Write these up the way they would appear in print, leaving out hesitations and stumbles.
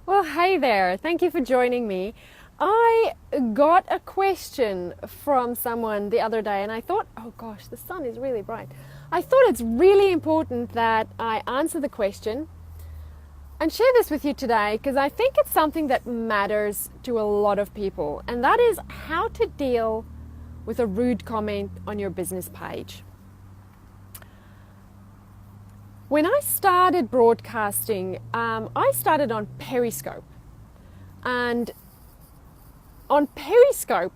Well, hey there. Thank you for joining me. I got a question from someone the other day and I thought, oh gosh, the sun is really bright. I thought it's really important that I answer the question and share this with you today because I think it's something that matters to a lot of people, and that is how to deal with a rude comment on your business page. When I started broadcasting, I started on Periscope. And on Periscope,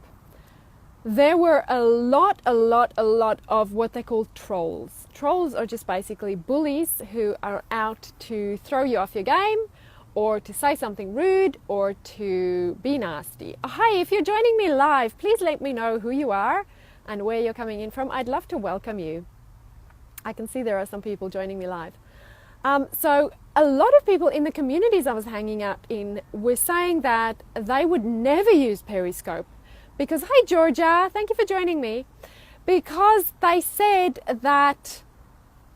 there were a lot of what they call trolls. Trolls are just basically bullies who are out to throw you off your game or to say something rude or to be nasty. Hi, if you're joining me live, please let me know who you are and where you're coming in from. I'd love to welcome you. I can see there are some people joining me live. So a lot of people in the communities I was hanging out in were saying that they would never use Periscope because, hi Georgia, thank you for joining me, because they said that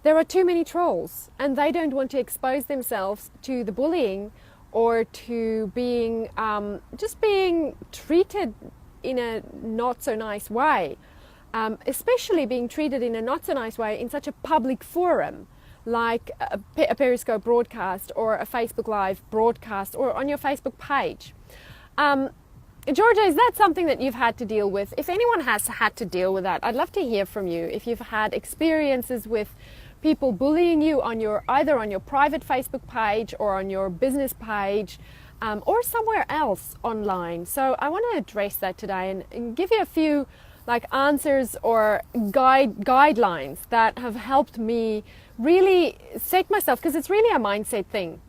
there are too many trolls and they don't want to expose themselves to the bullying or to being just being treated in a not so nice way. Especially being treated in a not so nice way in such a public forum like a Periscope broadcast or a Facebook Live broadcast or on your Facebook page. Georgia, is that something that you've had to deal with? If anyone has had to deal with that, I'd love to hear from you. If you've had experiences with people bullying you on either on your private Facebook page or on your business page, or somewhere else online. So I want to address that today and give you a few answers or guidelines that have helped me really set myself, because it's really a mindset thing.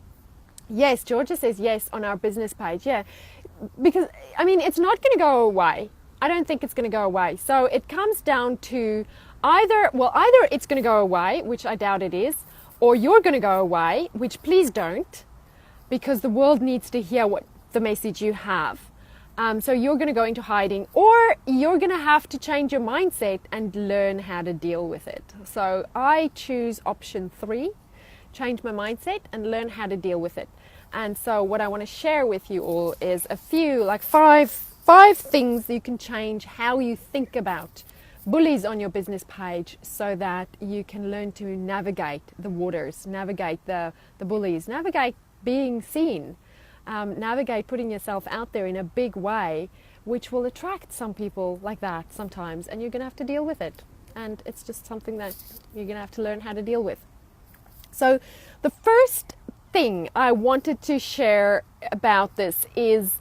Yes, Georgia says yes on our business page. Yeah, because it's not going to go away. I don't think it's going to go away. So it comes down to either it's going to go away, which I doubt it is, or you're going to go away, which please don't, because the world needs to hear what the message you have. So you're going to go into hiding, or you're going to have to change your mindset and learn how to deal with it. So I choose option 3, change my mindset and learn how to deal with it. And so what I want to share with you all is a few, five things you can change how you think about bullies on your business page so that you can learn to navigate the waters, navigate the bullies, navigate being seen. Navigate putting yourself out there in a big way, which will attract some people like that sometimes, and you're going to have to deal with it. And it's just something that you're going to have to learn how to deal with. So the first thing I wanted to share about this is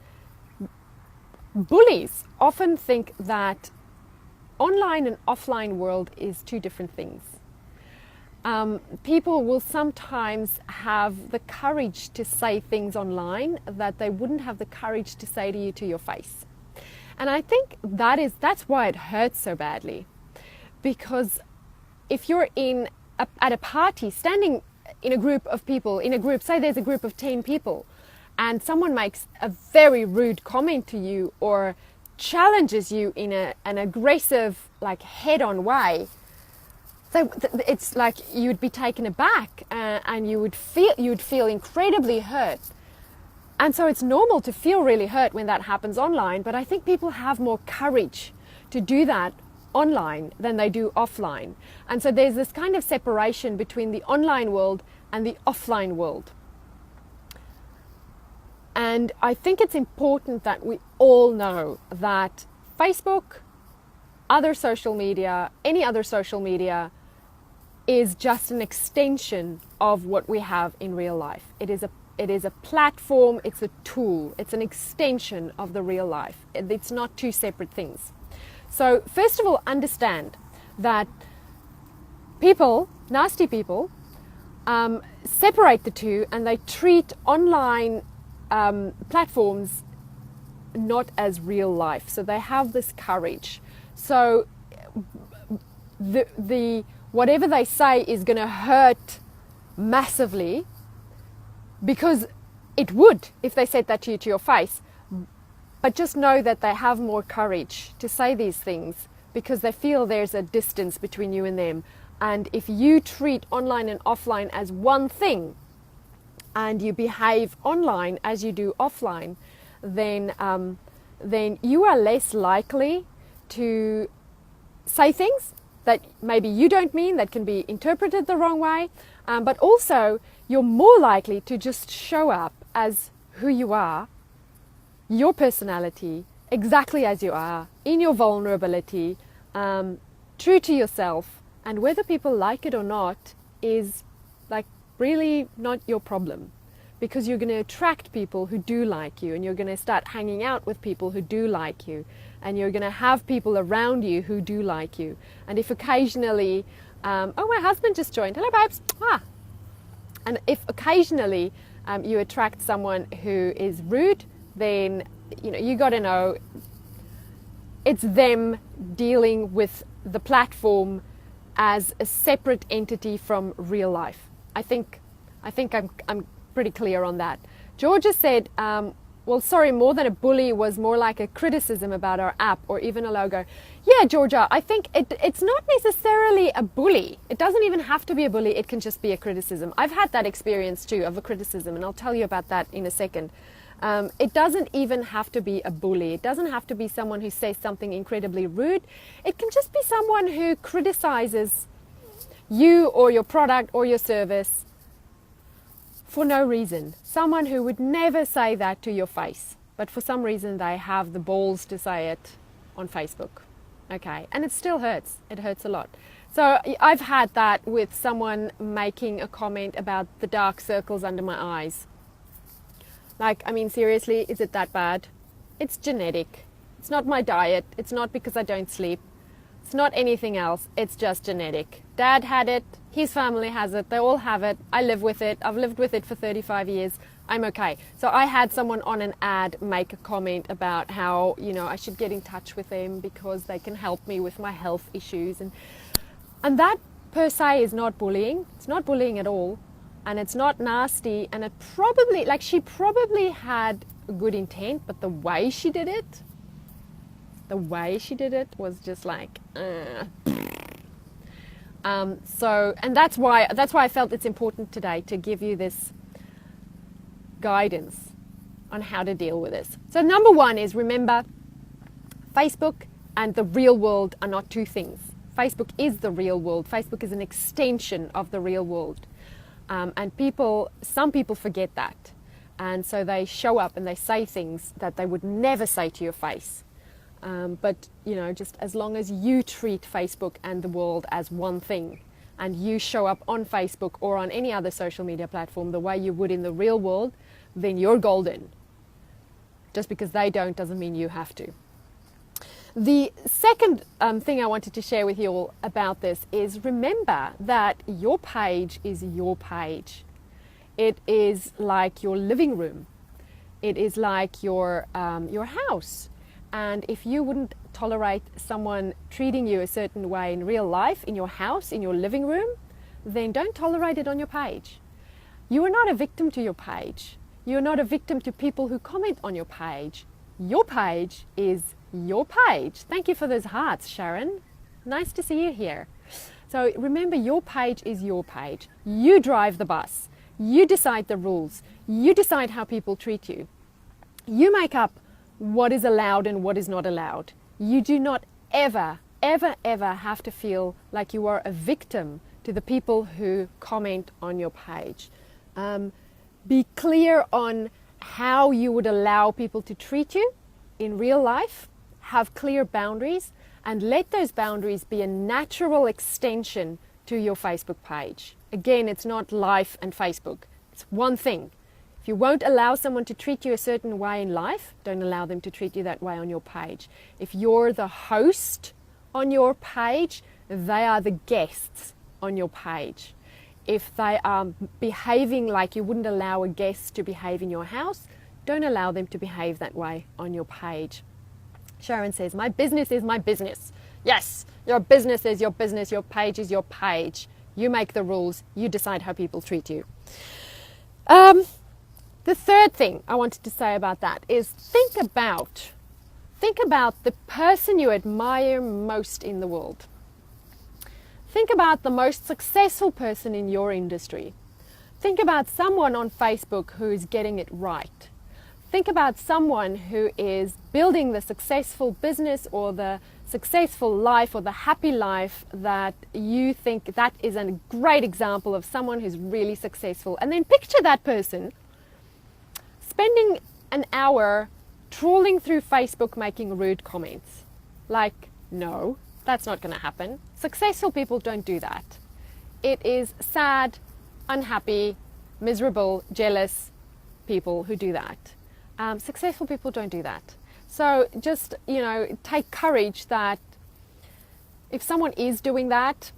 bullies often think that online and offline world is two different things. People will sometimes have the courage to say things online that they wouldn't have the courage to say to you to your face. And I think that's why it hurts so badly. Because if you're at a party, standing in a group of people, say there's a group of 10 people, and someone makes a very rude comment to you or challenges you in an aggressive, head-on way, so it's like you'd be taken aback and you would feel incredibly hurt. And so it's normal to feel really hurt when that happens online, but I think people have more courage to do that online than they do offline. And so there's this kind of separation between the online world and the offline world. And I think it's important that we all know that Facebook, other social media, any other social media, is just an extension of what we have in real life. It is a platform, it's a tool, it's an extension of the real life. It's not two separate things. So first of all, understand that people, nasty people, separate the two, and they treat online platforms not as real life. So they have this courage. So the whatever they say is going to hurt massively, because it would if they said that to you to your face. But just know that they have more courage to say these things because they feel there's a distance between you and them. And if you treat online and offline as one thing, and you behave online as you do offline, then you are less likely to say things that maybe you don't mean, that can be interpreted the wrong way, but also you're more likely to just show up as who you are, your personality, exactly as you are, in your vulnerability, true to yourself, and whether people like it or not is like really not your problem, because you're going to attract people who do like you, and you're going to start hanging out with people who do like you, and you're going to have people around you who do like you. And if occasionally, oh, my husband just joined, hello babes, and if occasionally you attract someone who is rude, then you got to know it's them dealing with the platform as a separate entity from real life. I think I'm pretty clear on that. Georgia said, well, sorry, more than a bully was more like a criticism about our app or even a logo. Yeah, Georgia, I think it's not necessarily a bully. It doesn't even have to be a bully. It can just be a criticism. I've had that experience too of a criticism, and I'll tell you about that in a second. It doesn't even have to be a bully. It doesn't have to be someone who says something incredibly rude. It can just be someone who criticizes you or your product or your service for no reason. Someone who would never say that to your face, but for some reason they have the balls to say it on Facebook. Okay, and it still hurts. It hurts a lot. So I've had that with someone making a comment about the dark circles under my eyes. Like, I mean, seriously, is it that bad? It's genetic. It's not my diet. It's not because I don't sleep. It's not anything else. It's just genetic. Dad had it. His family has it. They all have it. I live with it. I've lived with it for 35 years. I'm okay. So I had someone on an ad make a comment about how, I should get in touch with them because they can help me with my health issues. And that per se is not bullying. It's not bullying at all. And it's not nasty. And it probably, she probably had a good intent, but the way she did it was just like, and that's why I felt it's important today to give you this guidance on how to deal with this. So number one is, remember, Facebook and the real world are not two things. Facebook is the real world. Facebook is an extension of the real world. And some people forget that. And so they show up and they say things that they would never say to your face. But, just as long as you treat Facebook and the world as one thing, and you show up on Facebook or on any other social media platform the way you would in the real world, then you're golden. Just because they don't doesn't mean you have to. The second thing I wanted to share with you all about this is, remember that your page is your page. It is like your living room. It is like your house. And if you wouldn't tolerate someone treating you a certain way in real life, in your house, in your living room, then don't tolerate it on your page. You are not a victim to your page. You're not a victim to people who comment on your page. Your page is your page. Thank you for those hearts, Sharon. Nice to see you here. So remember, your page is your page. You drive the bus. You decide the rules. You decide how people treat you. You make up what is allowed and what is not allowed. You do not ever, ever, ever have to feel like you are a victim to the people who comment on your page. Be clear on how you would allow people to treat you in real life. Have clear boundaries, and let those boundaries be a natural extension to your Facebook page. Again, it's not life and Facebook. It's one thing. If you won't allow someone to treat you a certain way in life, don't allow them to treat you that way on your page. If you're the host on your page, they are the guests on your page. If they are behaving like you wouldn't allow a guest to behave in your house, don't allow them to behave that way on your page. Sharon says, my business is my business. Yes, your business is your business. Your page is your page. You make the rules. You decide how people treat you. The third thing I wanted to say about that is think about the person you admire most in the world. Think about the most successful person in your industry. Think about someone on Facebook who's getting it right. Think about someone who is building the successful business or the successful life or the happy life that you think that is a great example of someone who's really successful. And then picture that person spending an hour trawling through Facebook making rude comments. Like, no, that's not going to happen. Successful people don't do that. It is sad, unhappy, miserable, jealous people who do that. Successful people don't do that. So just, take courage that if someone is doing that,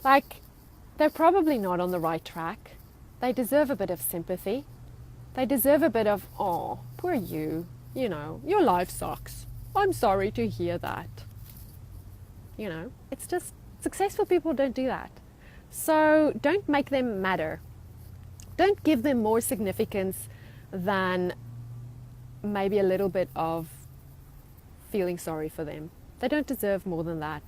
they're probably not on the right track. They deserve a bit of sympathy. They deserve a bit of, oh, poor you, your life sucks. I'm sorry to hear that. It's just, successful people don't do that. So don't make them matter. Don't give them more significance than maybe a little bit of feeling sorry for them. They don't deserve more than that.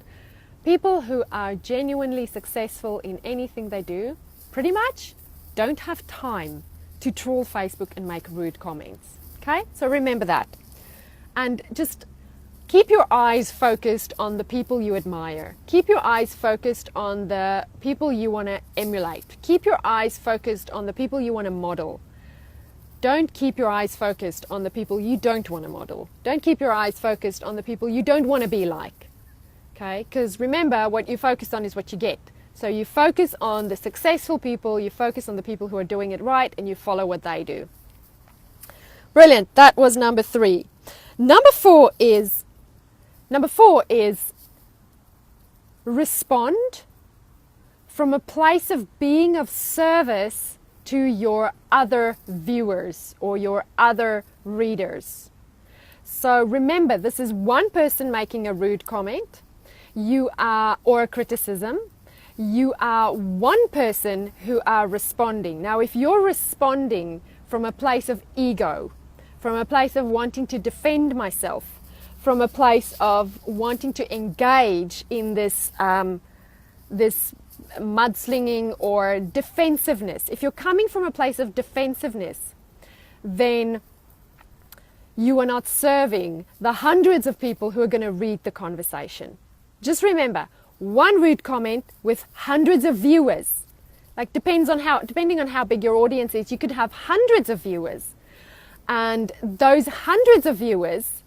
People who are genuinely successful in anything they do, pretty much don't have time to troll Facebook and make rude comments. Okay? So remember that. And just keep your eyes focused on the people you admire. Keep your eyes focused on the people you want to emulate. Keep your eyes focused on the people you want to model. Don't keep your eyes focused on the people you don't want to model. Don't keep your eyes focused on the people you don't want to be like. Okay? Because remember, what you focus on is what you get. So you focus on the successful people, you focus on the people who are doing it right, and you follow what they do. Brilliant. That was number 3. Number four is respond from a place of being of service to your other viewers or your other readers. So remember, this is one person making a rude comment, or a criticism. You are one person who are responding. Now, if you're responding from a place of ego, from a place of wanting to defend myself, from a place of wanting to engage in this mudslinging or defensiveness, if you're coming from a place of defensiveness, then you are not serving the hundreds of people who are going to read the conversation. Just remember, one rude comment with hundreds of viewers. Depending on how big your audience is, you could have hundreds of viewers. And those hundreds of viewers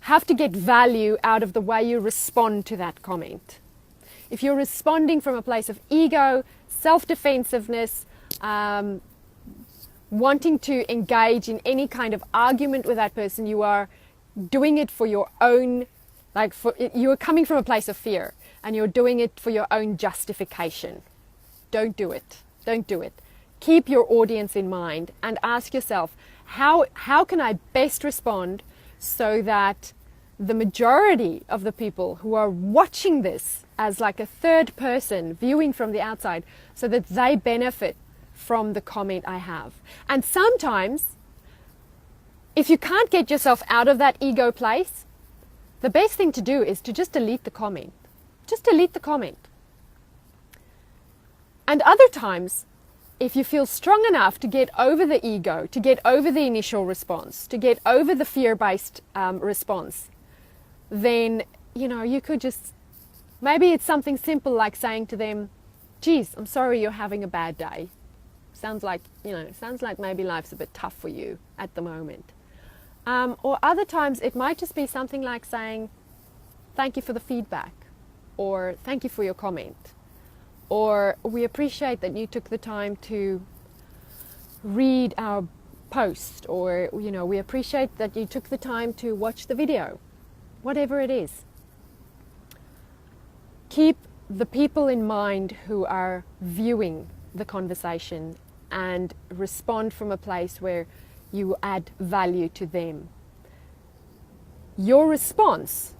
have to get value out of the way you respond to that comment. If you're responding from a place of ego, self-defensiveness, wanting to engage in any kind of argument with that person, you are doing it for your own, you are coming from a place of fear and you're doing it for your own justification. Don't do it. Don't do it. Keep your audience in mind and ask yourself, how can I best respond so that the majority of the people who are watching this as like a third person viewing from the outside, so that they benefit from the comment I have. And sometimes, if you can't get yourself out of that ego place, the best thing to do is to just delete the comment. Just delete the comment. And other times, if you feel strong enough to get over the ego, to get over the initial response, to get over the fear-based response, then, you could just, maybe it's something simple like saying to them, geez, I'm sorry you're having a bad day. Sounds like maybe life's a bit tough for you at the moment. Or other times it might just be something like saying, thank you for the feedback, or thank you for your comment, or we appreciate that you took the time to read our post, or we appreciate that you took the time to watch the video. Whatever it is. Keep the people in mind who are viewing the conversation and respond from a place where you add value to them. Your response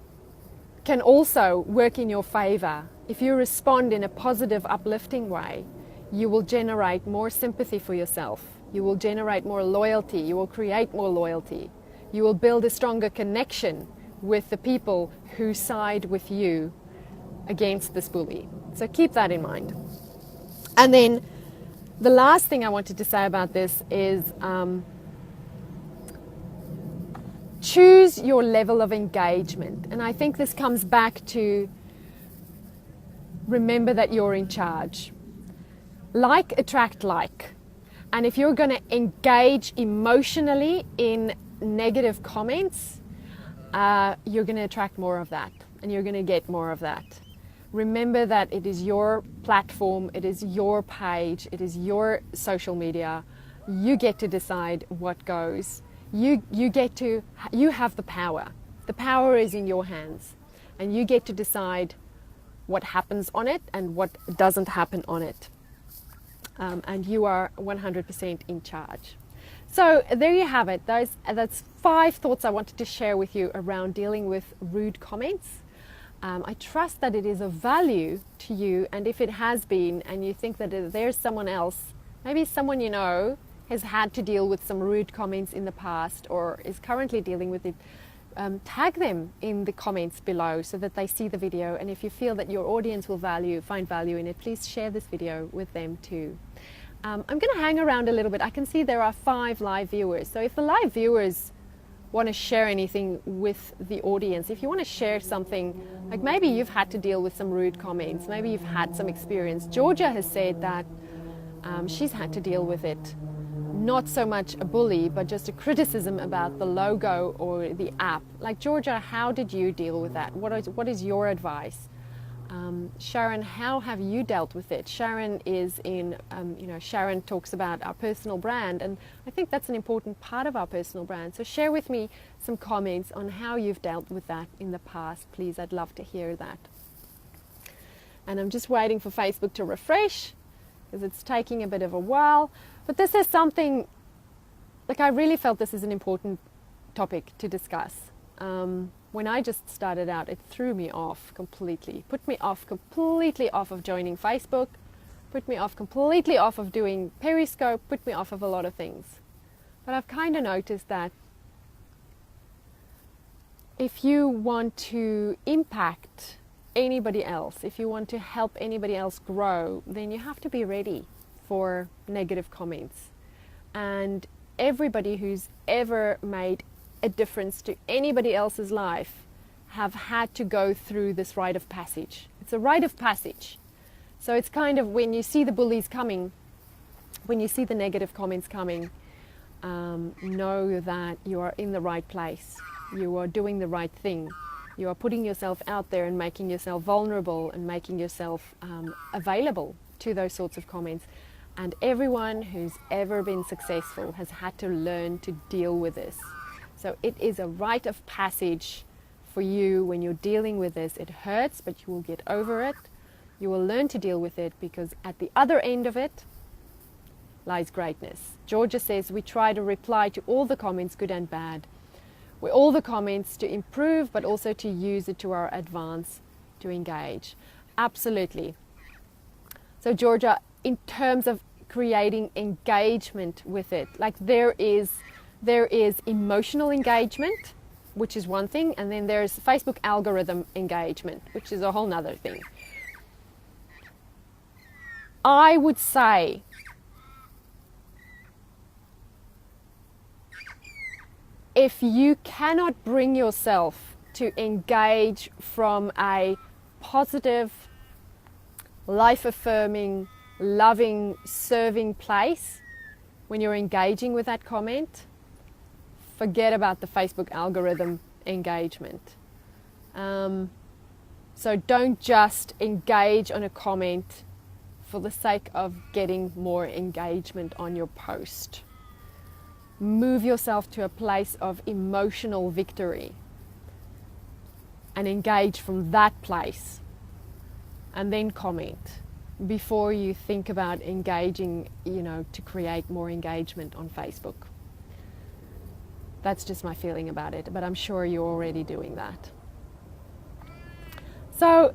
can also work in your favor. If you respond in a positive, uplifting way, you will generate more sympathy for yourself. You will generate more loyalty. You will create more loyalty. You will build a stronger connection with the people who side with you against this bully. So keep that in mind. And then The last thing I wanted to say about this is choose your level of engagement. And I think this comes back to remember that you're in charge. Like attract like. And if you're going to engage emotionally in negative comments, you're going to attract more of that, and you're going to get more of that. Remember that it is your platform, it is your page, it is your social media. You get to decide what goes. You have the power. The power is in your hands, and you get to decide what happens on it and what doesn't happen on it. And you are 100% in charge. So there you have it. That's 5 thoughts I wanted to share with you around dealing with rude comments. I trust that it is of value to you, and if it has been, and you think that there's someone else, maybe someone you know has had to deal with some rude comments in the past or is currently dealing with it, tag them in the comments below so that they see the video. And if you feel that your audience will find value in it, please share this video with them too. I'm going to hang around a little bit. I can see there are 5 live viewers. So if the live viewers want to share anything with the audience, if you want to share something, like maybe you've had to deal with some rude comments, maybe you've had some experience. Georgia has said that she's had to deal with it. Not so much a bully, but just a criticism about the logo or the app. Like, Georgia, how did you deal with that? What is your advice? Sharon, how have you dealt with it? Sharon is in, Sharon talks about our personal brand, and I think that's an important part of our personal brand. So share with me some comments on how you've dealt with that in the past, please. I'd love to hear that. And I'm just waiting for Facebook to refresh because it's taking a bit of a while. But this is something, like, I really felt this is an important topic to discuss. When I just started out, it threw me off completely. Put me off completely off of joining Facebook. Put me off completely off of doing Periscope. Put me off of a lot of things. But I've kind of noticed that if you want to impact anybody else, if you want to help anybody else grow, then you have to be ready for negative comments. And everybody who's ever made a difference to anybody else's life have had to go through this rite of passage. It's a rite of passage. So it's kind of, when you see the bullies coming, when you see the negative comments coming, know that you are in the right place. You are doing the right thing. You are putting yourself out there and making yourself vulnerable and making yourself available to those sorts of comments. And everyone who's ever been successful has had to learn to deal with this. So it is a rite of passage for you when you're dealing with this. It hurts, but you will get over it. You will learn to deal with it, because at the other end of it lies greatness. Georgia says, we try to reply to all the comments, good and bad. We're all the comments to improve, but also to use it to our advance, to engage. Absolutely. So Georgia, in terms of creating engagement with it, like there is emotional engagement, which is one thing, and then there's Facebook algorithm engagement, which is a whole nother thing. I would say if you cannot bring yourself to engage from a positive, life-affirming, loving, serving place when you're engaging with that comment, forget about the Facebook algorithm engagement. So don't just engage on a comment for the sake of getting more engagement on your post. Move yourself to a place of emotional victory and engage from that place, and then comment before you think about engaging, to create more engagement on Facebook. That's just my feeling about it, but I'm sure you're already doing that. So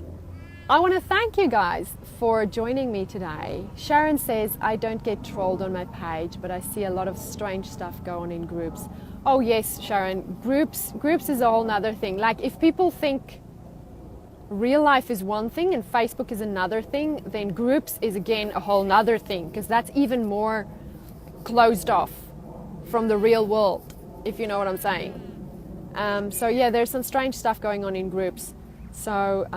I want to thank you guys for joining me today. Sharon says, I don't get trolled on my page, but I see a lot of strange stuff going in groups. Oh yes, Sharon, groups is a whole nother thing. Like, if people think real life is one thing and Facebook is another thing, then groups is again a whole nother thing, because that's even more closed off from the real world, if you know what I'm saying. So yeah, there's some strange stuff going on in groups. So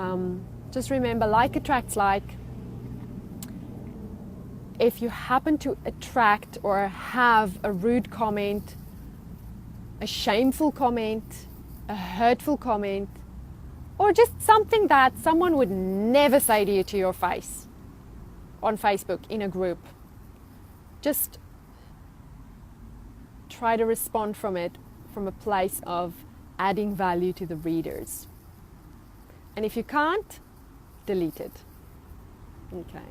just remember, like attracts like. If you happen to attract or have a rude comment, a shameful comment, a hurtful comment, or just something that someone would never say to you to your face on Facebook in a group, just try to respond from it from a place of adding value to the readers. And if you can't, delete it. Okay.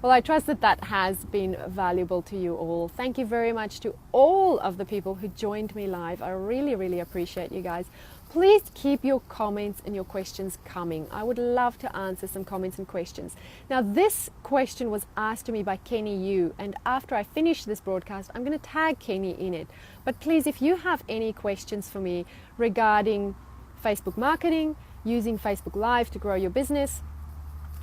Well, I trust that that has been valuable to you all. Thank you very much to all of the people who joined me live. I really, really appreciate you guys. Please keep your comments and your questions coming. I would love to answer some comments and questions. Now, this question was asked to me by Kenny Yu, and after I finish this broadcast, I'm going to tag Kenny in it. But please, if you have any questions for me regarding Facebook marketing, using Facebook Live to grow your business,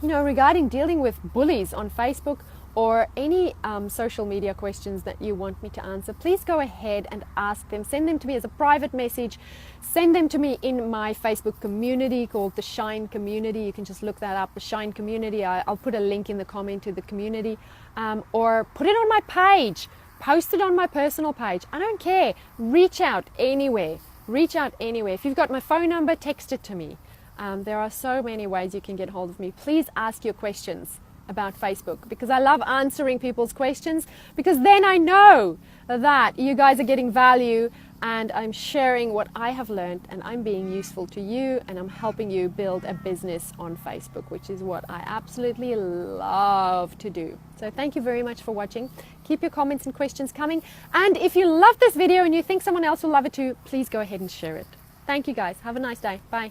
regarding dealing with bullies on Facebook, or any social media questions that you want me to answer, please go ahead and ask them. Send them to me as a private message. Send them to me in my Facebook community called the Shine Community. You can just look that up, the Shine Community. I'll put a link in the comment to the community, or put it on my page. Post it on my personal page. I don't care. Reach out anywhere. Reach out anywhere. If you've got my phone number, text it to me. There are so many ways you can get hold of me. Please ask your questions about Facebook, because I love answering people's questions, because then I know that you guys are getting value and I'm sharing what I have learned and I'm being useful to you, and I'm helping you build a business on Facebook, which is what I absolutely love to do. So thank you very much for watching. Keep your comments and questions coming. And if you love this video and you think someone else will love it too, please go ahead and share it. Thank you guys. Have a nice day. Bye.